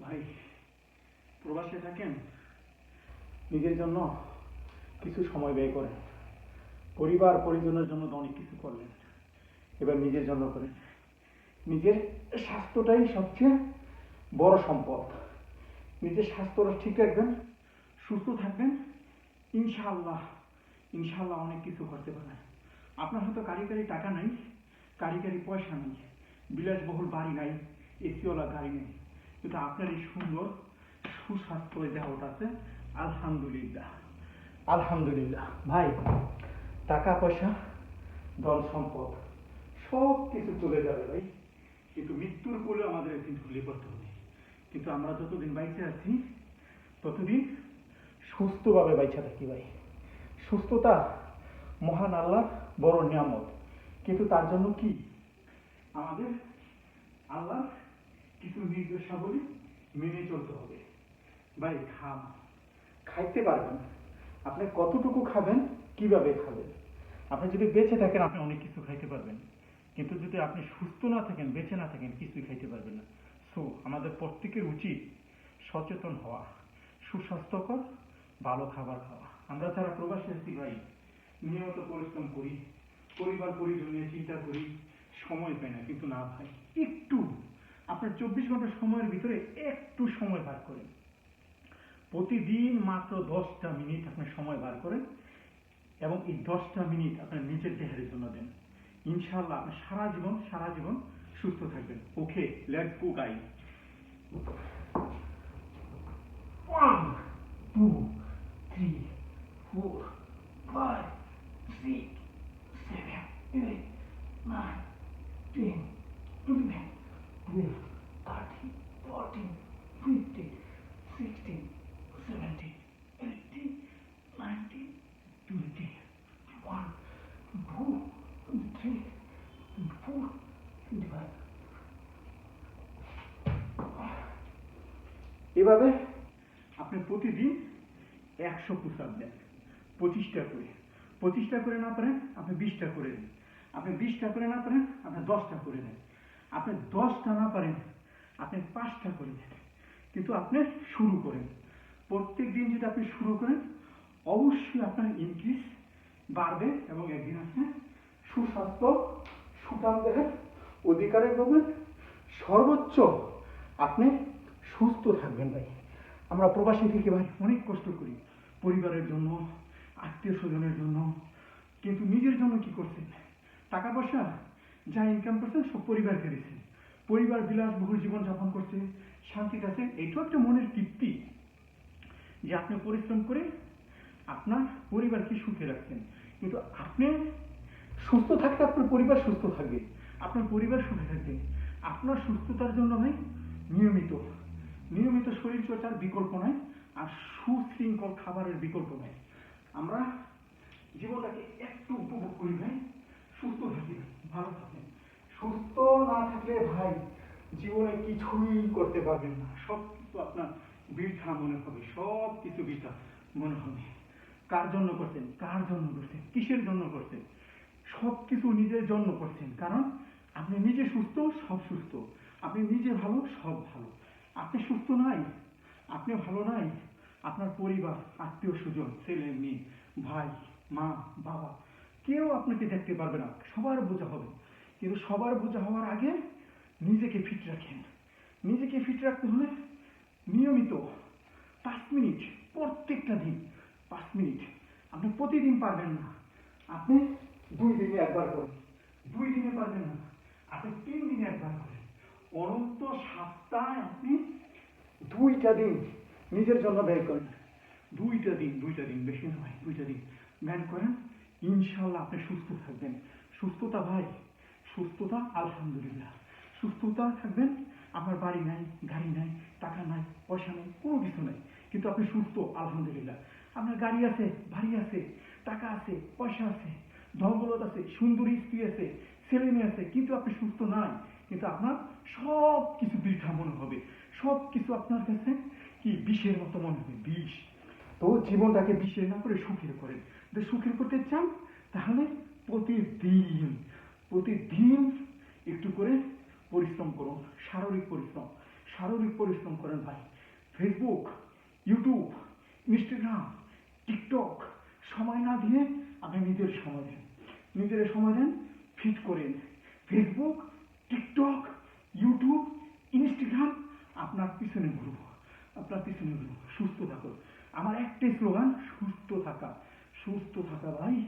ভাই প্রবাসে থাকেন, নিজের জন্য কিছু সময় ব্যয় করেন, পরিবার পরিজনের জন্য তো অনেক কিছু করলেন, এবার নিজের জন্য করেন। নিজের স্বাস্থ্যটাই সবচেয়ে বড় সম্পদ। নিজের স্বাস্থ্যটা ঠিক রাখবেন, সুস্থ থাকবেন, ইনশাআল্লাহ ইনশাআল্লাহ অনেক কিছু করতে পারবেন। আপনার হয়তো কারি টাকা নাই, কারি পয়সা নেই, বিলাসবহুল বাড়ি নাই, এসিওয়ালা গাড়ি নেই, কিন্তু আপনার এই সুন্দর সুস্বাস্থ্য দেহটা আছে। আলহামদুলিল্লাহ আলহামদুলিল্লাহ। ভাই টাকা পয়সা ধন সম্পদ সব কিছু চলে যাবে ভাই, কিন্তু মৃত্যুর কোলে আমাদের একদিন ঢুলে পড়তে হবে। কিন্তু আমরা যতদিন বাইচে আছি ততদিন সুস্থভাবে বাইচা থাকি ভাই। সুস্থতা মহান আল্লাহর বড় নিয়ামত, কিন্তু তার জন্য কি আমাদের আল্লাহ কিছু নির্দেশাবলী মেনে চলতে হবে। ভাই খাইতে পারবেন, আপনি কতটুকু খাবেন, কিভাবে খাবেন। আপনি যদি বেঁচে থাকেন আপনি অনেক কিছু খাইতে পারবেন, কিন্তু যদি আপনি সুস্থ না থাকেন, বেঁচে না থাকেন, কিছুই খাইতে পারবেন না। সো আমাদের প্রত্যেকের উচিত সচেতন হওয়া, সুস্বাস্থ্যকর ভালো খাবার খাওয়া। আমরা যারা প্রবাসী আছি ভাই, নিয়মিত পরিশ্রম করি, পরিবার পরিজন নিয়ে চিন্তা করি, সময় পাই না। কিন্তু না ভাই, একটু আপনার 24 ঘন্টা সময়ের ভিতরে একটু সময় বার করেন, প্রতিদিন মাত্র 10টা মিনিট আপনার সময় বার করেন, এবং এই 10টা মিনিট আপনার নিজের দেহের জন্য দেন। ইনশাআল্লাহ আপনি সারা জীবন সুস্থ থাকবেন। ওকে, লেটস গো গাইস। 1 2 3 4 5 6 7 8 9 10 11 12 13 14 15 16 17 18 19 20 21 22 23 24 25। এভাবে আপনি প্রতিদিন 100 পুশ-আপ দেন, 25টা করে। 25টা করে না পারেন আপনি 20টা করে দেন, আপনি 20টা করে না পারেন আপনি 10টা করে দেন, আপনি 10টা না পারেন আপনি 5টা করে দেন। কিন্তু আপনি শুরু করেন, প্রত্যেক দিন যদি আপনি শুরু করেন অবশ্যই আপনার ইনক্রিজ বাড়বে, এবং একদিন আপনি সুস্বাস্থ্য সুঠাম দেহের অধিকারে পাবেন, সর্বোচ্চ আপনি সুস্থ থাকবেন ভাই। আমরা প্রবাসী থেকে ভাই অনেক কষ্ট করি পরিবারের জন্য, আত্মীয় স্বজনের জন্য, কিন্তু নিজের জন্য কি করছেন? টাকা পয়সা যা ইনকাম করছেন সব পরিবারকে দিচ্ছেন, পরিবার বিলাসবহুল জীবন যাপন করছে, শান্তিতে আছে। এইটাও একটা মনের তৃপ্তি যে আপনি পরিশ্রম করে আপনার পরিবারকে সুখে রাখছেন। কিন্তু আপনি সুস্থ থাকলে আপনার পরিবার সুস্থ থাকবে, আপনার পরিবার সুখে থাকবে। আপনার সুস্থতার জন্য ভাই নিয়মিত শরীর চর্চার বিকল্প নাই, আর সুশৃঙ্খল খাবারের বিকল্প নাই। আমরা জীবনটাকে একটু উপভোগ করি ভাই, সুস্থ থাকি, ভালো থাকেন। সুস্থ না থাকলে ভাই জীবনে কিছুই করতে পারবেন না, সব কিছু আপনার বৃথা মনে হবে, সব কিছু বৃথা মনে হবে। কার জন্য করছেন, কিসের জন্য করছেন? সব কিছু নিজের জন্য করছেন, কারণ আপনি নিজে সুস্থ, সব সুস্থ। আপনি নিজে ভালো, সব ভালো। আপনি সুস্থ নাই, আপনি ভালো নাই, আপনার পরিবার, আত্মীয় স্বজন, ছেলে মেয়ে, ভাই, মা, বাবা, কেউ আপনাকে দেখতে পারবে না, সবার বোঝা হবে। কিন্তু সবার বোঝা হওয়ার আগে নিজেকে ফিট রাখেন। নিজেকে ফিট রাখতে হলে নিয়মিত 5 মিনিট, প্রত্যেকটা দিন 5 মিনিট। আপনি প্রতিদিন পারবেন না, আপনি 2 দিনে একবার করেন। 2 দিনে পারবেন না, আপনি 3 দিনে একবার করেন। অনন্ত সপ্তাহে আপনি 2টা দিন নিজের জন্য ব্যয় করেন। 2টা দিন, বেশি নয়, 2টা দিন ব্যয় করেন। ইনশাআল্লাহ আপনি সুস্থ থাকবেন। সুস্থতা ভাই, সুস্থতা আলহামদুলিল্লাহ। সুস্থতা থাকবেন, আপনার বাড়ি নাই, গাড়ি নাই, টাকা নাই, পয়সা নেই, কোনো কিছু নাই, কিন্তু আপনি সুস্থ আলহামদুলিল্লাহ। আপনার গাড়ি আছে, বাড়ি আছে, টাকা আছে, পয়সা আছে, ধনদৌলত আছে, সুন্দরী স্ত্রী আছে, ছেলে মেয়ে আছে, কিন্তু আপনি সুস্থ নাই। কিন্তু আপনার সব কিছু বৃথা মনে হবে, সব কিছু আপনার কাছে কি বিষের মতো মনে হবে, বিষ। তো জীবনটাকে বিষের না করে সুখের করেন। যদি সুখের করতে চান তাহলে প্রতিদিন একটু করে পরিশ্রম করুন, শারীরিক পরিশ্রম। শারীরিক পরিশ্রম করেন ভাই। ফেসবুক, ইউটিউব, ইনস্টাগ্রাম, টিকটক সময় না দিয়ে আপনি নিজের সময় দেন। নিজের সময় দেন, ফিট করেন। ফেসবুক, টিকটক, ইউটিউব, ইনস্টাগ্রাম আপনার পিছনে ঘুরবো, আপনার পিছনে ঘুরবো। সুস্থ থাকুন। আমার একটাই স্লোগান, সুস্থ থাকা। সুস্থ থাকা ভাই।